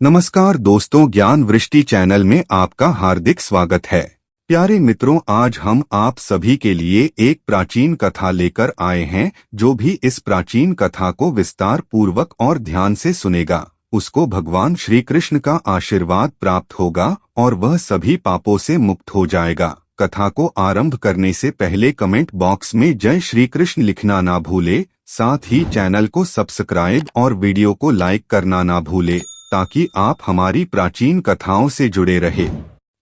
नमस्कार दोस्तों, ज्ञान वृष्टि चैनल में आपका हार्दिक स्वागत है। प्यारे मित्रों, आज हम आप सभी के लिए एक प्राचीन कथा लेकर आए हैं। जो भी इस प्राचीन कथा को विस्तार पूर्वक और ध्यान से सुनेगा, उसको भगवान श्री कृष्ण का आशीर्वाद प्राप्त होगा और वह सभी पापों से मुक्त हो जाएगा। कथा को आरंभ करने से पहले कमेंट बॉक्स में जय श्री कृष्ण लिखना ना भूले। साथ ही चैनल को सब्सक्राइब और वीडियो को लाइक करना ना भूले, ताकि आप हमारी प्राचीन कथाओं से जुड़े रहे।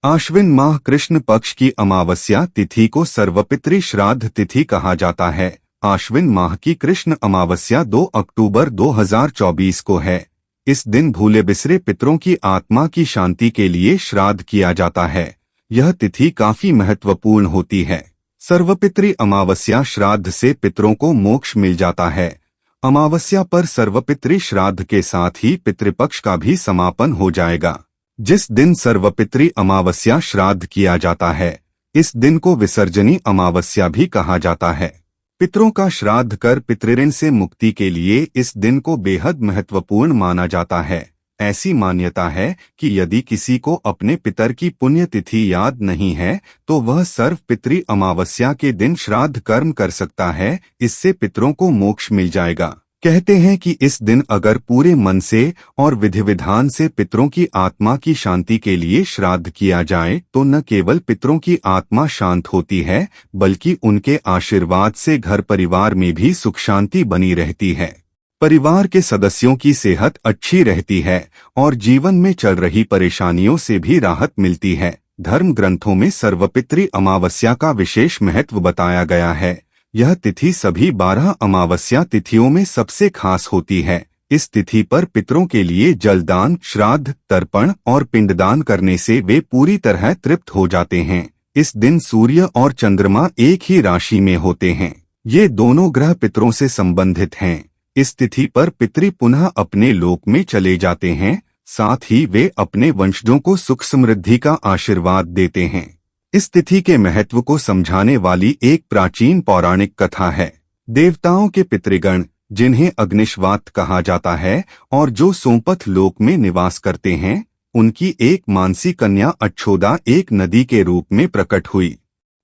आश्विन माह कृष्ण पक्ष की अमावस्या तिथि को सर्वपितृ श्राद्ध तिथि कहा जाता है। आश्विन माह की कृष्ण अमावस्या 2 अक्टूबर 2024 को है। इस दिन भूले बिसरे पितरों की आत्मा की शांति के लिए श्राद्ध किया जाता है। यह तिथि काफी महत्वपूर्ण होती है। सर्वपितृ अमावस्या श्राद्ध से पितरों को मोक्ष मिल जाता है। अमावस्या पर सर्वपितृ श्राद्ध के साथ ही पितृपक्ष का भी समापन हो जाएगा। जिस दिन सर्वपितृ अमावस्या श्राद्ध किया जाता है, इस दिन को विसर्जनी अमावस्या भी कहा जाता है। पितरों का श्राद्ध कर पितृऋण से मुक्ति के लिए इस दिन को बेहद महत्वपूर्ण माना जाता है। ऐसी मान्यता है कि यदि किसी को अपने पितर की पुण्यतिथि याद नहीं है, तो वह सर्व पितृ अमावस्या के दिन श्राद्ध कर्म कर सकता है। इससे पितरों को मोक्ष मिल जाएगा। कहते हैं कि इस दिन अगर पूरे मन से और विधि विधान से पितरों की आत्मा की शांति के लिए श्राद्ध किया जाए, तो न केवल पितरों की आत्मा शांत होती है, बल्कि उनके आशीर्वाद से घर परिवार में भी सुख शांति बनी रहती है। परिवार के सदस्यों की सेहत अच्छी रहती है और जीवन में चल रही परेशानियों से भी राहत मिलती है। धर्म ग्रंथों में सर्वपितृ अमावस्या का विशेष महत्व बताया गया है। यह तिथि सभी 12 अमावस्या तिथियों में सबसे खास होती है। इस तिथि पर पितरों के लिए जलदान, श्राद्ध, तर्पण और पिंडदान करने से वे पूरी तरह तृप्त हो जाते हैं। इस दिन सूर्य और चंद्रमा एक ही राशि में होते हैं। ये दोनों ग्रह पितरों से संबंधित हैं। इस तिथि पर पितृ पुनः अपने लोक में चले जाते हैं। साथ ही वे अपने वंशजों को सुख समृद्धि का आशीर्वाद देते हैं। इस तिथि के महत्व को समझाने वाली एक प्राचीन पौराणिक कथा है। देवताओं के पितृगण, जिन्हें अग्निश्वात कहा जाता है और जो सोमपथ लोक में निवास करते हैं, उनकी एक मानसी कन्या अच्छोदा एक नदी के रूप में प्रकट हुई।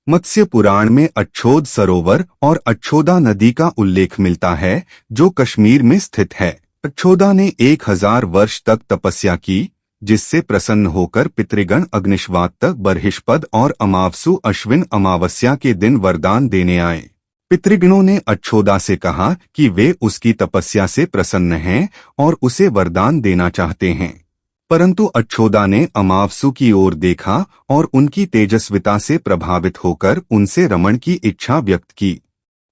मत्स्य पुराण में अच्छोद सरोवर और अच्छोदा नदी का उल्लेख मिलता है, जो कश्मीर में स्थित है। अच्छोदा ने 1000 वर्ष तक तपस्या की, जिससे प्रसन्न होकर पितृगण अग्निश्वात तक बर्हिष्पद और अमावसु अश्विन अमावस्या के दिन वरदान देने आए। पितृगणों ने अच्छोदा से कहा कि वे उसकी तपस्या से प्रसन्न हैं और उसे वरदान देना चाहते हैं। परंतु अच्छोदा ने अमावसु की ओर देखा और उनकी तेजस्विता से प्रभावित होकर उनसे रमण की इच्छा व्यक्त की।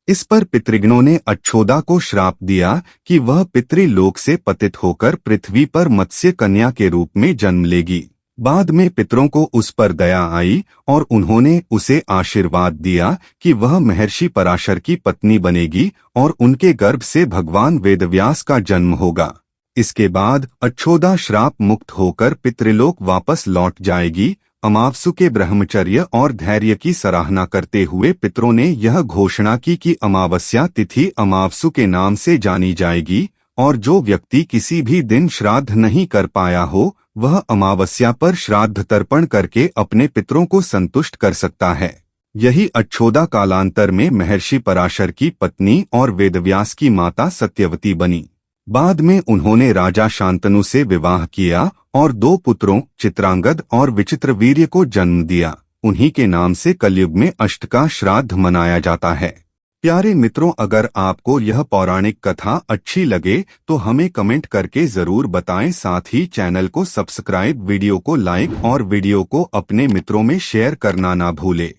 इस पर पितृगणों ने अच्छोदा को श्राप दिया कि वह पितृलोक से पतित होकर पृथ्वी पर मत्स्य कन्या के रूप में जन्म लेगी। बाद में पितरों को उस पर दया आई और उन्होंने उसे आशीर्वाद दिया कि वह महर्षि पराशर की पत्नी बनेगी और उनके गर्भ से भगवान वेदव्यास का जन्म होगा। इसके बाद अच्छोदा श्राप मुक्त होकर पितृलोक वापस लौट जाएगी। अमावसु के ब्रह्मचर्य और धैर्य की सराहना करते हुए पितरों ने यह घोषणा की कि अमावस्या तिथि अमावसु के नाम से जानी जाएगी और जो व्यक्ति किसी भी दिन श्राद्ध नहीं कर पाया हो, वह अमावस्या पर श्राद्ध तर्पण करके अपने पितरों को संतुष्ट कर सकता है। यही अच्छोदा कालांतर में महर्षि पराशर की पत्नी और वेदव्यास की माता सत्यवती बनी। बाद में उन्होंने राजा शांतनु से विवाह किया और 2 पुत्रों चित्रांगद और विचित्रवीर्य को जन्म दिया। उन्हीं के नाम से कलयुग में अष्टका श्राद्ध मनाया जाता है। प्यारे मित्रों, अगर आपको यह पौराणिक कथा अच्छी लगे तो हमें कमेंट करके जरूर बताएं। साथ ही चैनल को सब्सक्राइब, वीडियो को लाइक और वीडियो को अपने मित्रों में शेयर करना ना भूले।